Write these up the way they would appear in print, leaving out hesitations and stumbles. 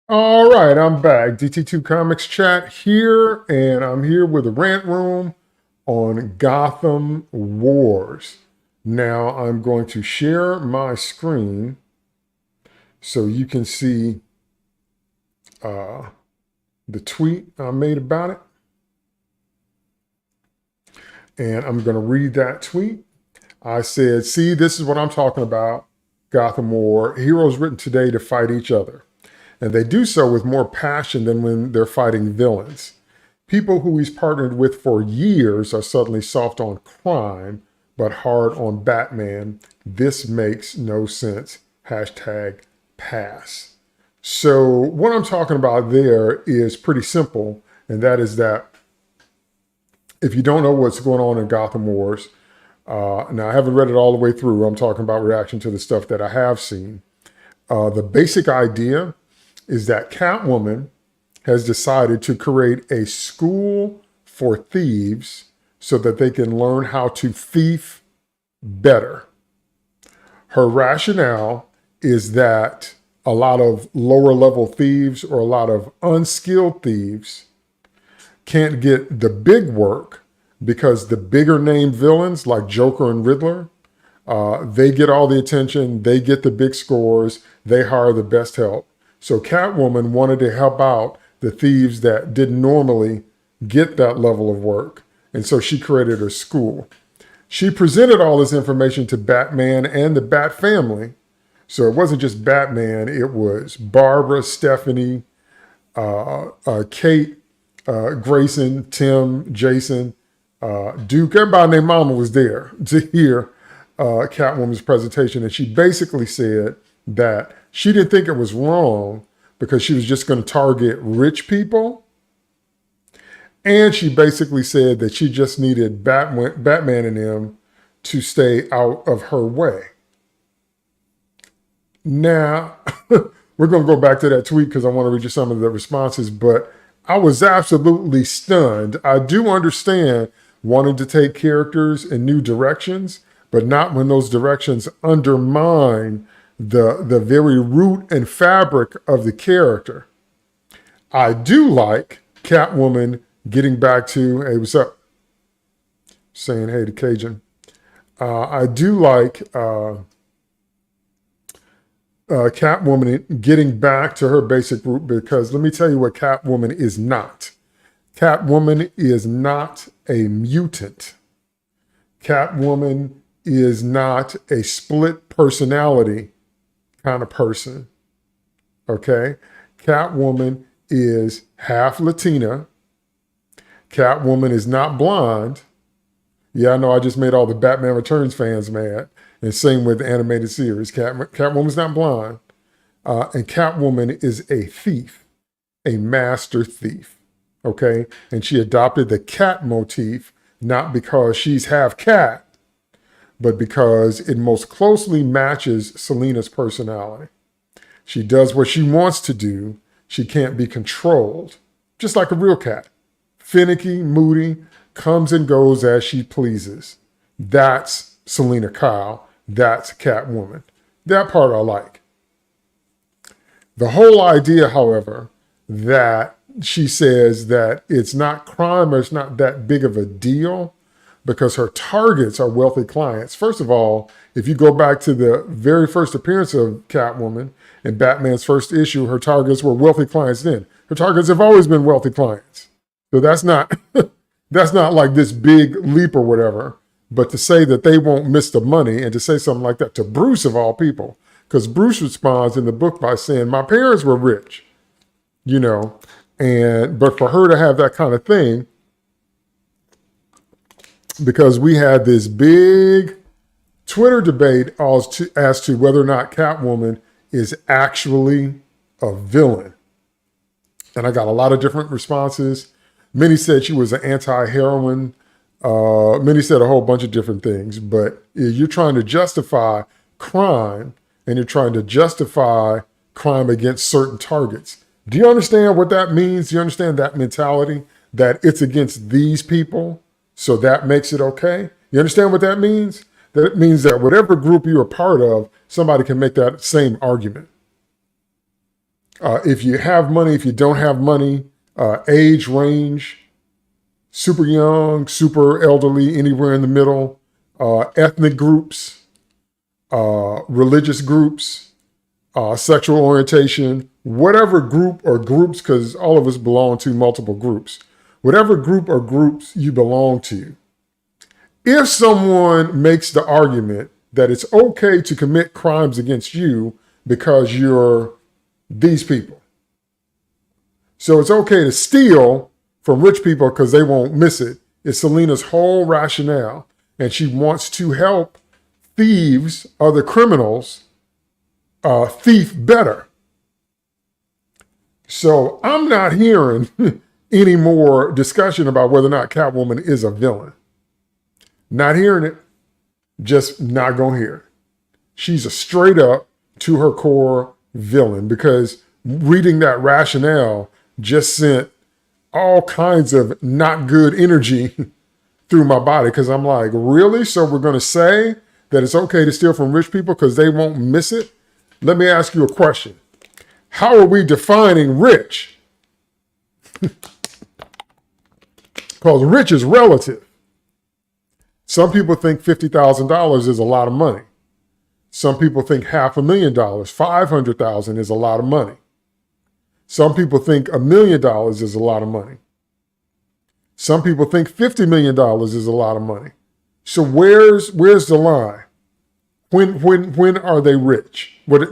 All right, I'm back. DT2 Comics Chat here, and I'm here with the Rant Room on Gotham Wars. Now I'm going to share my screen so you can see uh, the tweet I made about it. And I'm going to read that tweet. I said, see, this is what I'm talking about. Gotham War, heroes written today to fight each other. And they do so with more passion than when they're fighting villains. People who he's partnered with for years are suddenly soft on crime, but hard on Batman. This makes no sense. Hashtag pass. So what I'm talking about there is pretty simple. And that is that if you don't know what's going on in Gotham Wars, now I haven't read it all the way through. I'm talking about reaction to the stuff that I have seen. The basic idea is that Catwoman has decided to create a school for thieves so that they can learn how to thief better. Her rationale is that a lot of lower level thieves or a lot of unskilled thieves can't get the big work because the bigger name villains like Joker and Riddler, they get all the attention, they get the big scores, they hire the best help. So Catwoman wanted to help out the thieves that didn't normally get that level of work. And so she created her school. She presented all this information to Batman and the Bat family. So it wasn't just Batman, it was Barbara, Stephanie, Kate, Grayson, Tim, Jason, Duke. Everybody named Mama was there to hear Catwoman's presentation. And she basically said that she didn't think it was wrong because she was just going to target rich people. And she basically said that she just needed Batman and them to stay out of her way. Now, we're going to go back to that tweet because I want to read you some of the responses, but I was absolutely stunned. I do understand wanting to take characters in new directions, but not when those directions undermine the very root and fabric of the character. I do like Catwoman getting back to, hey, what's up? Saying hey to Cajun. I do like Catwoman getting back to her basic root because let me tell you what Catwoman is not. Catwoman is not a mutant. Catwoman is not a split personality kind of person, okay? Catwoman is half Latina. Catwoman is not blonde. Yeah, I know I just made all the Batman Returns fans mad. And same with the animated series. Catwoman's not blonde. And Catwoman is a thief, a master thief, okay? And she adopted the cat motif, not because she's half cat, but because it most closely matches Selina's personality. She does what she wants to do. She can't be controlled, just like a real cat. Finicky, moody, comes and goes as she pleases. That's Selina Kyle. That's Catwoman. That part I like. The whole idea, however, that she says that it's not crime or it's not that big of a deal because her targets are wealthy clients. First of all, if you go back to the very first appearance of Catwoman in Batman's first issue, her targets were wealthy clients then. Her targets have always been wealthy clients. So that's not like this big leap or whatever. But to say that they won't miss the money and to say something like that to Bruce of all people, because Bruce responds in the book by saying, my parents were rich, you know, but for her to have that kind of thing, because we had this big Twitter debate as to whether or not Catwoman is actually a villain. And I got a lot of different responses. Many said she was an anti-heroine. Many said a whole bunch of different things. But you're trying to justify crime and you're trying to justify crime against certain targets. Do you understand what that means? Do you understand that mentality that it's against these people? So that makes it okay. You understand what that means? That it means that whatever group you're a part of, somebody can make that same argument. If you have money, if you don't have money, age range, super young, super elderly, anywhere in the middle, ethnic groups, religious groups, sexual orientation, whatever group or groups, because all of us belong to multiple groups, whatever group or groups you belong to. If someone makes the argument that it's okay to commit crimes against you because you're these people, so it's okay to steal from rich people because they won't miss it, is Selena's whole rationale. And she wants to help thieves, other criminals, thief better. So I'm not hearing any more discussion about whether or not Catwoman is a villain. Not hearing it, just not gonna hear it. She's a straight up, to her core, villain, because reading that rationale just sent all kinds of not good energy through my body, because I'm like, really? So we're gonna say that it's okay to steal from rich people because they won't miss it? Let me ask you a question. How are we defining rich? Because rich is relative. Some people think $50,000 is a lot of money. Some people think $500,000, $500,000 is a lot of money. Some people think $1 million is a lot of money. Some people think $50 million is a lot of money. So where's the line? When are they rich? What, are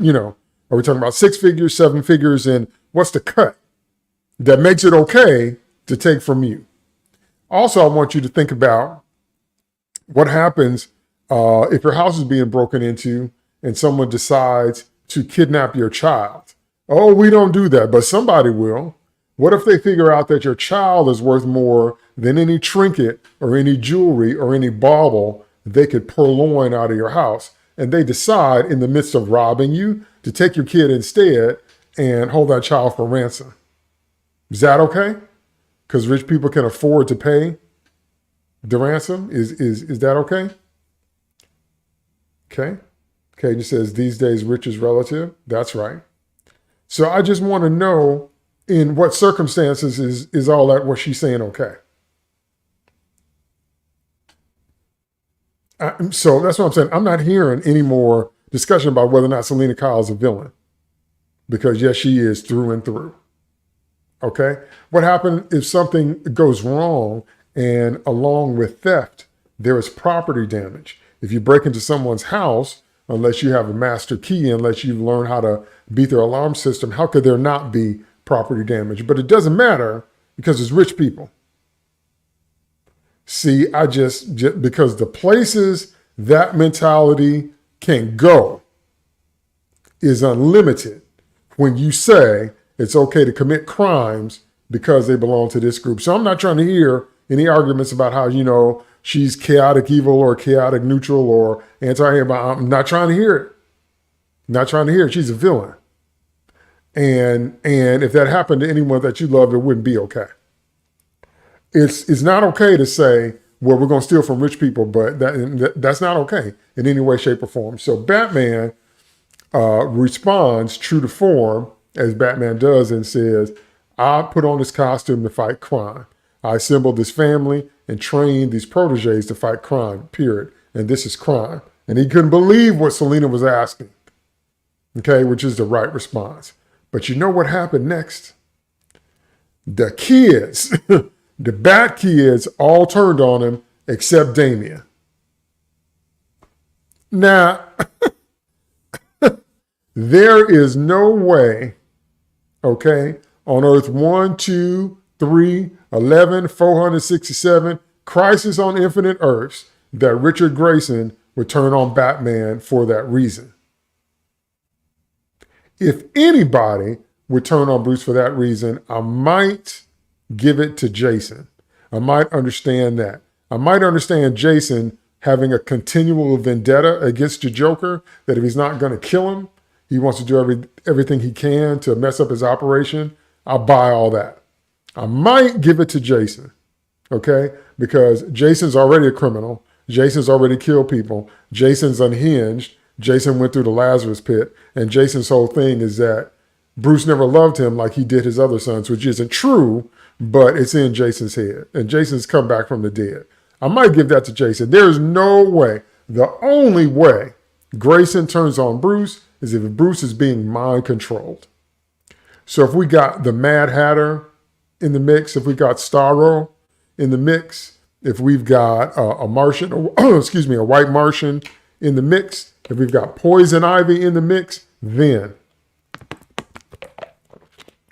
we talking about 6 figures, 7 figures, and what's the cut that makes it okay to take from you? Also, I want you to think about what happens if your house is being broken into and someone decides to kidnap your child. Oh, we don't do that, but somebody will. What if they figure out that your child is worth more than any trinket or any jewelry or any bauble they could purloin out of your house, and they decide in the midst of robbing you to take your kid instead and hold that child for ransom? Is that okay? Because rich people can afford to pay the ransom? Is that okay? Okay. Katie says, these days, rich is relative. That's right. So I just want to know, in what circumstances is all that what she's saying okay? So that's what I'm saying. I'm not hearing any more discussion about whether or not Selena Kyle is a villain, because yes, she is through and through. Okay. What happens if something goes wrong and along with theft, there is property damage? If you break into someone's house, unless you have a master key, unless you learn how to beat their alarm system, how could there not be property damage? But it doesn't matter because it's rich people. See, because the places that mentality can go is unlimited when you say it's okay to commit crimes because they belong to this group. So I'm not trying to hear any arguments about how, she's chaotic evil or chaotic neutral or I'm not trying to hear it. Not trying to hear it. She's a villain. And if that happened to anyone that you loved, it wouldn't be okay. It's not okay to say, well, we're going to steal from rich people, but that's not okay in any way, shape, or form. So Batman responds true to form, as Batman does, and says, I put on this costume to fight crime. I assembled this family and trained these proteges to fight crime, period. And this is crime. And he couldn't believe what Selena was asking, okay, which is the right response. But you know what happened next? The kids, the Bat kids, all turned on him except Damian. Now, there is no way, okay, on Earth 1, 2, 3, 11, 467, Crisis on Infinite Earths, that Richard Grayson would turn on Batman for that reason. If anybody would turn on Bruce for that reason, I might give it to Jason. I might understand that. I might understand Jason having a continual vendetta against the Joker, that if he's not going to kill him, he wants to do everything he can to mess up his operation. I'll buy all that. I might give it to Jason, okay? Because Jason's already a criminal. Jason's already killed people. Jason's unhinged. Jason went through the Lazarus pit. And Jason's whole thing is that Bruce never loved him like he did his other sons, which isn't true, but it's in Jason's head. And Jason's come back from the dead. I might give that to Jason. There's no way. The only way Grayson turns on Bruce is if Bruce is being mind controlled. So if we got the Mad Hatter in the mix, if we got Starro in the mix, if we've got a Martian, a white Martian in the mix, if we've got Poison Ivy in the mix, then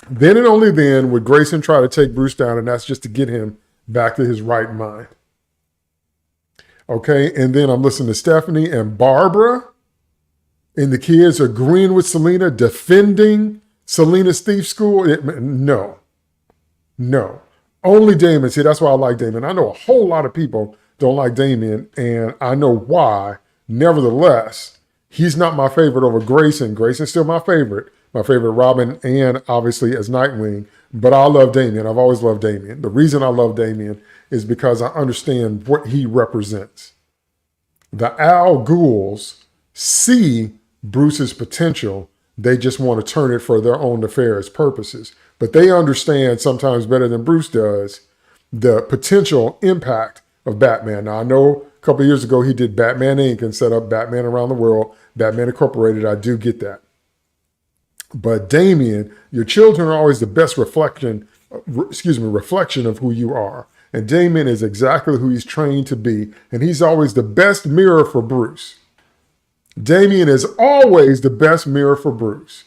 and only then would Grayson try to take Bruce down, and that's just to get him back to his right mind. Okay, and then I'm listening to Stephanie and Barbara, and the kids agreeing with Selena, defending Selena's thief school. No. Only Damon. See, that's why I like Damon. I know a whole lot of people don't like Damon, and I know why. Nevertheless, he's not my favorite over Grayson. Grayson's still my favorite Robin, and obviously as Nightwing. But I love Damien. I've always loved Damien. The reason I love Damien is because I understand what he represents. The Al Ghouls see Bruce's potential. They just want to turn it for their own nefarious purposes. But they understand sometimes better than Bruce does the potential impact of Batman. Now, I know a couple of years ago he did Batman Inc. and set up Batman Around the World, Batman Incorporated. I do get that. But Damien, your children are always the best reflection of who you are. And Damien is exactly who he's trained to be. And he's always the best mirror for Bruce. Damien is always the best mirror for Bruce.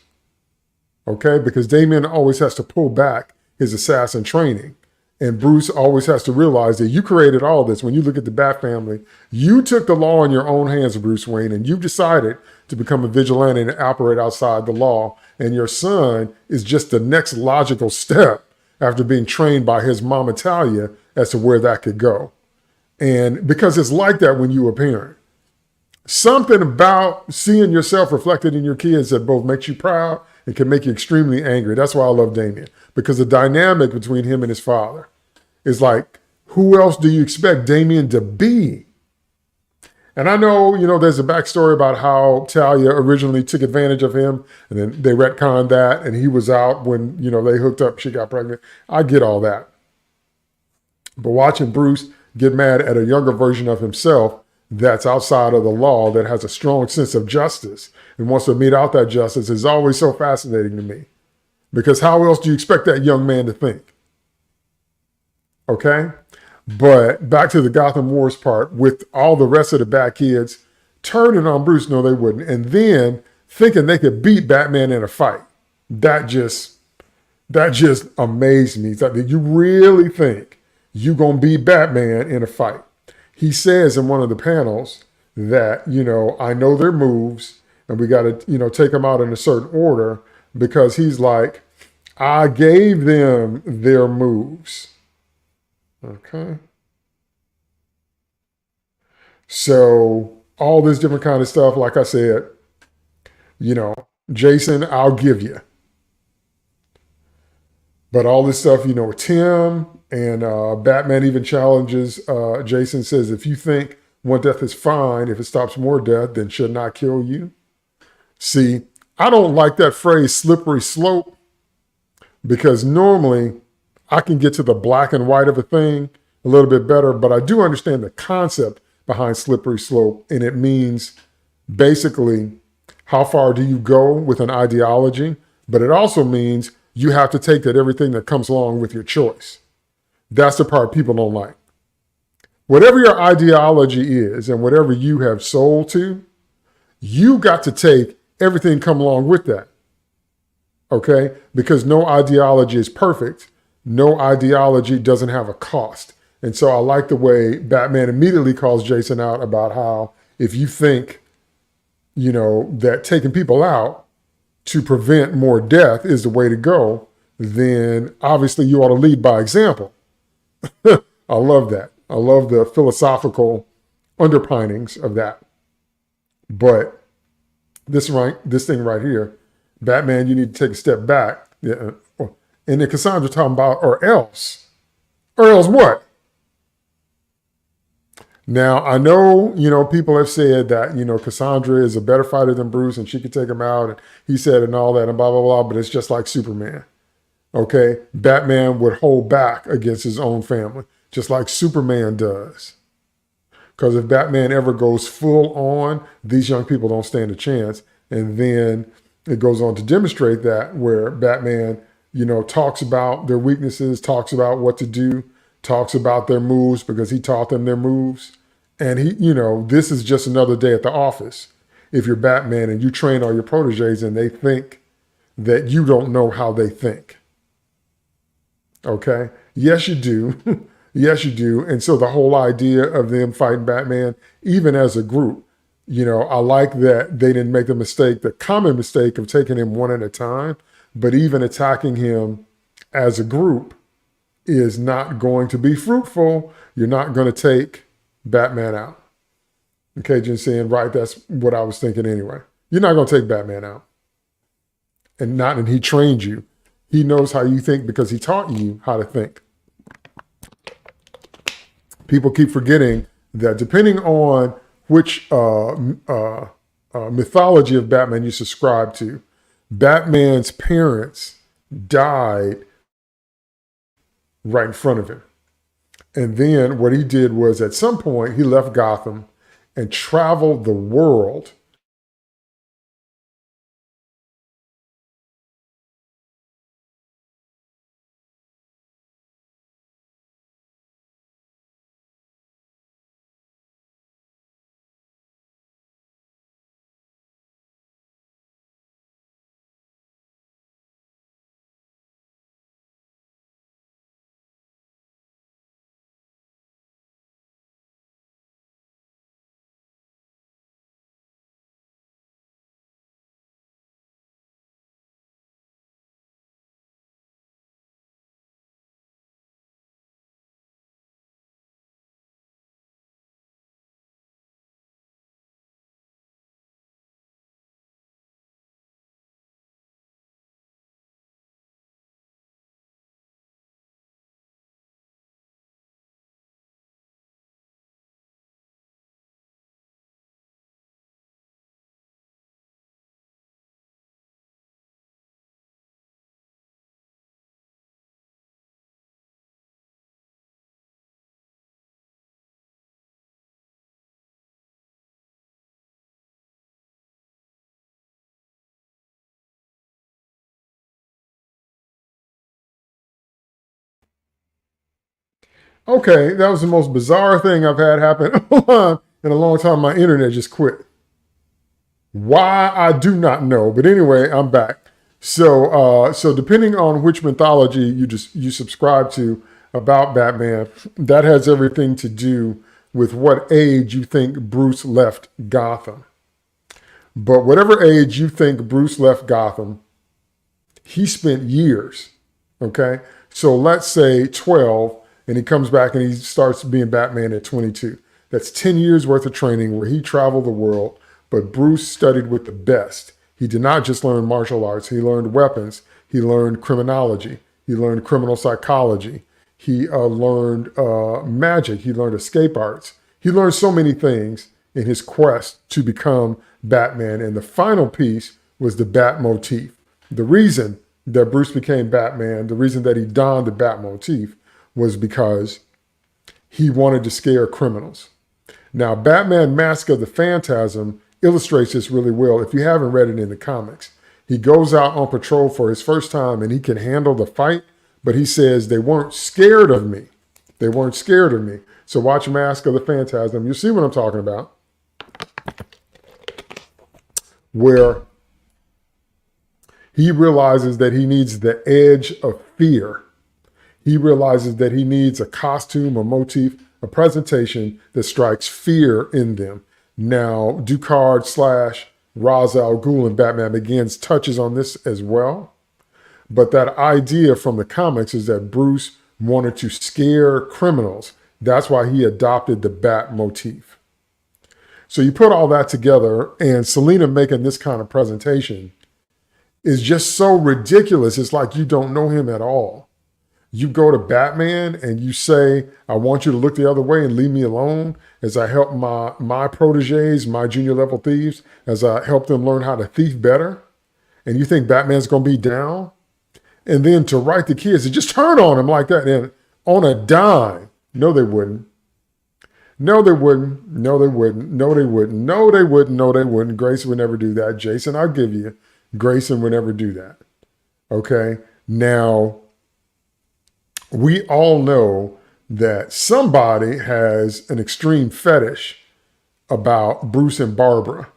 Okay? Because Damien always has to pull back his assassin training. And Bruce always has to realize that you created all this. When you look at the Bat family, you took the law in your own hands, Bruce Wayne, and you decided to become a vigilante and operate outside the law. And your son is just the next logical step after being trained by his mama Talia as to where that could go. And because it's like that when you were a parent. Something about seeing yourself reflected in your kids that both makes you proud and can make you extremely angry. That's why I love Damien. Because the dynamic between him and his father is like, who else do you expect Damien to be? And I know, there's a backstory about how Talia originally took advantage of him, and then they retconned that, and he was out when, they hooked up, she got pregnant. I get all that. But watching Bruce get mad at a younger version of himself that's outside of the law, that has a strong sense of justice and wants to mete out that justice is always so fascinating to me. Because how else do you expect that young man to think? Okay? But back to the Gotham Wars part, with all the rest of the bad kids turning on Bruce, no, they wouldn't. And then thinking they could beat Batman in a fight. That just amazed me. It's like, did you really think you gonna beat Batman in a fight? He says in one of the panels that, I know their moves and we got to, take them out in a certain order, because he's like, I gave them their moves. Okay. So all this different kind of stuff, like I said, Jason, I'll give you. But all this stuff, Tim and Batman even challenges, Jason says, if you think one death is fine, if it stops more death, then should not kill you. See, I don't like that phrase, slippery slope, because normally I can get to the black and white of a thing a little bit better, but I do understand the concept behind slippery slope. And it means basically, how far do you go with an ideology? But it also means you have to take that everything that comes along with your choice. That's the part people don't like. Whatever your ideology is and whatever you have sold to, you got to take everything come along with that. Okay? Because no ideology is perfect. No ideology doesn't have a cost. And so I like the way Batman immediately calls Jason out about how if you think, that taking people out to prevent more death is the way to go, then obviously you ought to lead by example. I love that. I love the philosophical underpinnings of that. But this thing right here, Batman, you need to take a step back. Yeah. And then Cassandra talking about, or else what? Now, I know, people have said that, Cassandra is a better fighter than Bruce and she could take him out. And he said and all that and blah, blah, blah. But it's just like Superman. Okay. Batman would hold back against his own family, just like Superman does. Because if Batman ever goes full on, these young people don't stand a chance. And then it goes on to demonstrate that where Batman, talks about their weaknesses, talks about what to do, talks about their moves because he taught them their moves. And this is just another day at the office. If you're Batman and you train all your proteges and they think that you don't know how they think. Okay? Yes, you do. Yes, you do. And so the whole idea of them fighting Batman, even as a group, I like that they didn't make the common mistake of taking him one at a time, but even attacking him as a group is not going to be fruitful. You're not going to take Batman out. Okay, just saying, right, that's what I was thinking anyway. You're not going to take Batman out. And he trained you. He knows how you think because he taught you how to think. People keep forgetting that depending on which mythology of Batman you subscribe to, Batman's parents died right in front of him. And then what he did was at some point he left Gotham and traveled the world Okay, that was the most bizarre thing I've had happen in a long time. My internet just quit. Why, I do not know. But anyway, I'm back. So depending on which mythology you subscribe to about Batman, that has everything to do with what age you think Bruce left Gotham. But whatever age you think Bruce left Gotham, he spent years. Okay, so let's say 12. And he comes back and he starts being Batman at 22. That's 10 years worth of training where he traveled the world, but Bruce studied with the best. He did not just learn martial arts. He learned weapons. He learned criminology. He learned criminal psychology. He learned magic. He learned escape arts. He learned so many things in his quest to become Batman. And the final piece was the Bat motif. The reason that Bruce became Batman, the reason that he donned the Bat motif was because he wanted to scare criminals. Now, Batman Mask of the Phantasm illustrates this really well. If you haven't read it in the comics, he goes out on patrol for his first time and he can handle the fight, but he says they weren't scared of me. They weren't scared of me. So watch Mask of the Phantasm. You'll see what I'm talking about. Where he realizes that he needs the edge of fear. He realizes that he needs a costume, a motif, a presentation that strikes fear in them. Now, Ducard / Ra's al Ghul in Batman Begins touches on this as well. But that idea from the comics is that Bruce wanted to scare criminals. That's why he adopted the Bat motif. So you put all that together, and Selina making this kind of presentation is just so ridiculous. It's like you don't know him at all. You go to Batman and you say, I want you to look the other way and leave me alone as I help my proteges, my junior level thieves, as I help them learn how to thief better. And you think Batman's going to be down? And then to write the kids to just turn on him like that and on a dime. No, they wouldn't. No, they wouldn't. No, they wouldn't. No, they wouldn't. No, they wouldn't. No, they wouldn't. Grayson would never do that. Jason, I'll give you. Grayson would never do that. Okay. Now, we all know that somebody has an extreme fetish about Bruce and Barbara,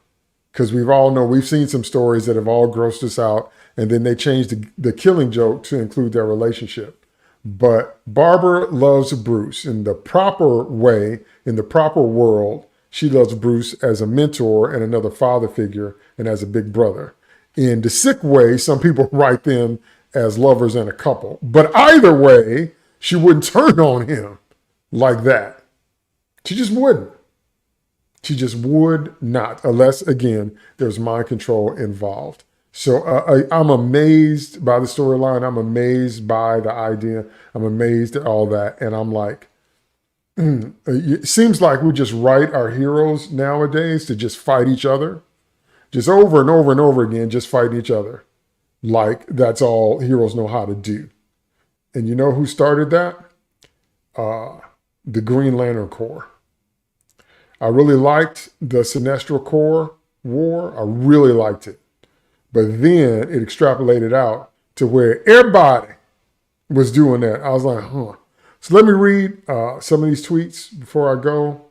because we've seen some stories that have all grossed us out, and then they changed the Killing Joke to include their relationship. But Barbara loves Bruce in the proper way, in the proper world. She loves Bruce as a mentor and another father figure and as a big brother. In the sick way, some people write them as lovers and a couple. But either way, she wouldn't turn on him like that. She just wouldn't. She just would not, unless, again, there's mind control involved. So I'm amazed by the storyline. I'm amazed by the idea. I'm amazed at all that. And I'm like, it seems like we just write our heroes nowadays to just fight each other. Just over and over and over again, just fight each other. Like that's all heroes know how to do. And you know who started that? The Green Lantern Corps. I really liked the Sinestro Corps War. I really liked it. But then it extrapolated out to where everybody was doing that. I was like, huh. So let me read some of these tweets before I go.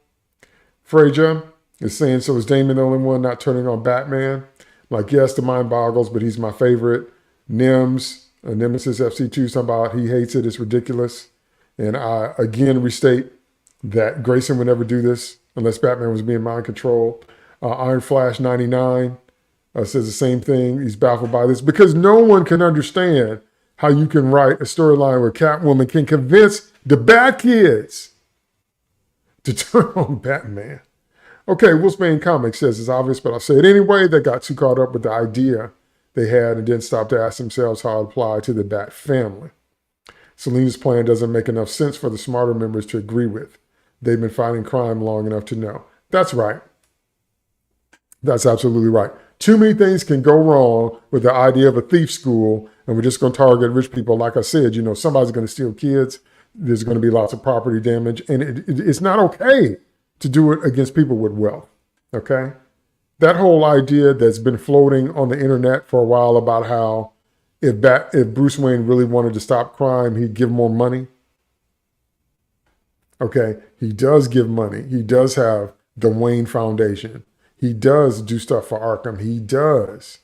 Freja is saying, so is Damon the only one not turning on Batman? I'm like, yes, the mind boggles, but he's my favorite. Nemesis FC2, talking about he hates it. It's ridiculous. And I, again, restate that Grayson would never do this unless Batman was being mind controlled. Iron Flash 99 says the same thing. He's baffled by this because no one can understand how you can write a storyline where Catwoman can convince the bad kids to turn on Batman. Okay, Wolfsbane Comics says it's obvious, but I'll say it anyway. They got too caught up with the idea they had and didn't stop to ask themselves how it applied to the Bat family. Selena's plan doesn't make enough sense for the smarter members to agree with. They've been fighting crime long enough to know. That's right. That's absolutely right. Too many things can go wrong with the idea of a thief school, and we're just going to target rich people. Like I said, somebody's going to steal kids. There's going to be lots of property damage, and it's not okay to do it against people with wealth, okay? That whole idea that's been floating on the internet for a while about how if Bruce Wayne really wanted to stop crime, he'd give more money. Okay, he does give money. He does have the Wayne Foundation. He does do stuff for Arkham. He does.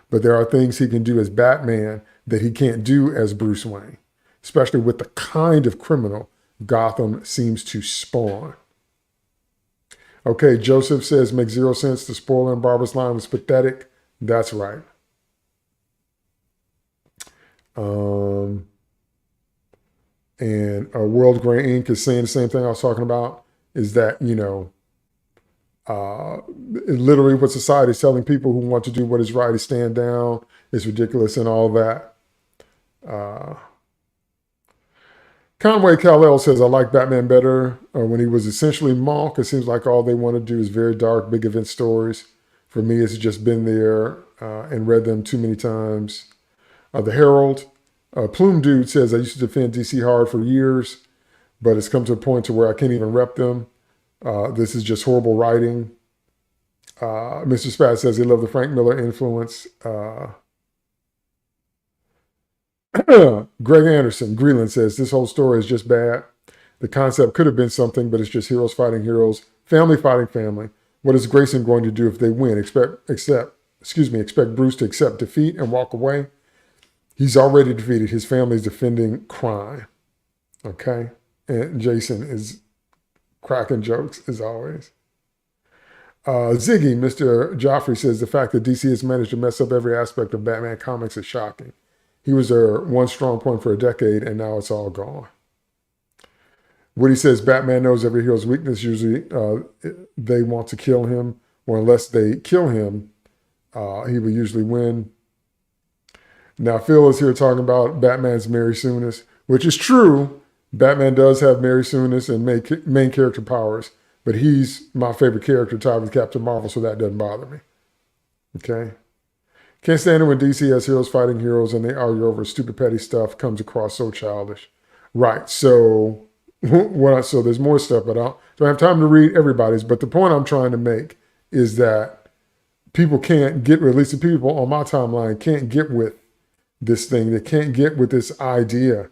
But there are things he can do as Batman that he can't do as Bruce Wayne, especially with the kind of criminal Gotham seems to spawn. Okay, Joseph says, makes zero sense. The spoiler in Barbara's line was pathetic. That's right. And World Gray Inc. is saying the same thing I was talking about, is that, literally what society is telling people who want to do what is right is stand down. It's ridiculous and all that. Conway Kal-El says, I like Batman better when he was essentially Monk. It seems like all they want to do is very dark, big event stories. For me, it's just been there and read them too many times. The Herald, Plume Dude says, I used to defend DC hard for years, but it's come to a point to where I can't even rep them. This is just horrible writing. Mr. Spat says he loved the Frank Miller influence. Greg Anderson, Greenland says, this whole story is just bad. The concept could have been something, but it's just heroes fighting heroes, family fighting family. What is Grayson going to do if they win? Expect Bruce to accept defeat and walk away? He's already defeated. His family is defending crime. Okay? And Jason is cracking jokes as always. Ziggy, Mr. Joffrey says, the fact that DC has managed to mess up every aspect of Batman comics is shocking. He was their one strong point for a decade, and now it's all gone. Woody says, Batman knows every hero's weakness. Usually they want to kill him, or unless they kill him, he will usually win. Now, Phil is here talking about Batman's Mary Soonis. which is true. Batman does have Mary Sue-ness and main character powers, but he's my favorite character tied with Captain Marvel, so that doesn't bother me. Okay? Can't stand it when DC has heroes fighting heroes and they argue over stupid petty stuff. Comes across so childish. Right. So so there's more stuff, but I don't have time to read everybody's. But the point I'm trying to make is that people can't get, or at least the people on my timeline can't get with this thing. They can't get with this idea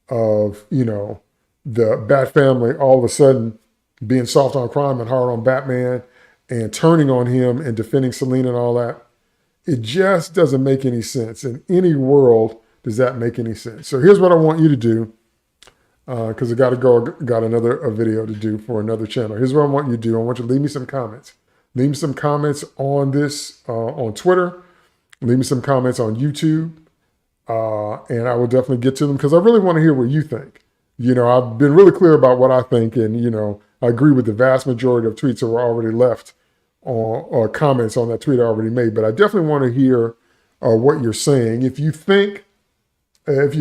of, the Bat family all of a sudden being soft on crime and hard on Batman and turning on him and defending Selina and all that. It just doesn't make any sense. In any world, does that make any sense? So here's what I want you to do, because I got another video to do for another channel. Here's what I want you to do. I want you to leave me some comments. Leave me some comments on this, on Twitter. Leave me some comments on YouTube. And I will definitely get to them because I really want to hear what you think. I've been really clear about what I think, and, I agree with the vast majority of tweets that were already left or comments on that tweet I already made, but I definitely want to hear what you're saying. If you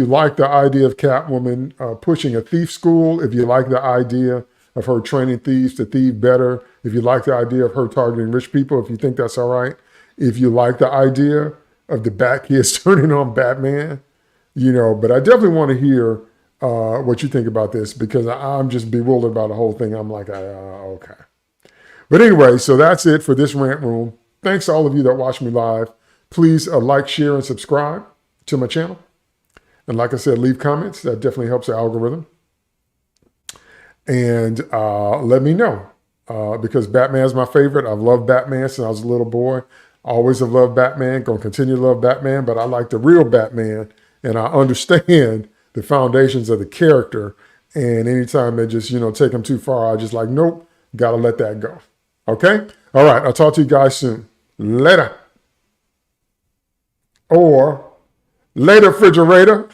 like the idea of Catwoman pushing a thief school, if you like the idea of her training thieves to thieve better, if you like the idea of her targeting rich people, if you think that's all right, if you like the idea of the Bat Kids turning on Batman, but I definitely want to hear what you think about this because I'm just bewildered by the whole thing. I'm like, okay. But anyway, so that's it for this rant room. Thanks to all of you that watch me live. Please like, share, and subscribe to my channel. And like I said, leave comments. That definitely helps the algorithm. And let me know because Batman's my favorite. I've loved Batman since I was a little boy. Always have loved Batman. Going to continue to love Batman. But I like the real Batman. And I understand the foundations of the character. And anytime they just, take them too far, I just like, nope, got to let that go. Okay? All right. I'll talk to you guys soon. Later. Or later, refrigerator.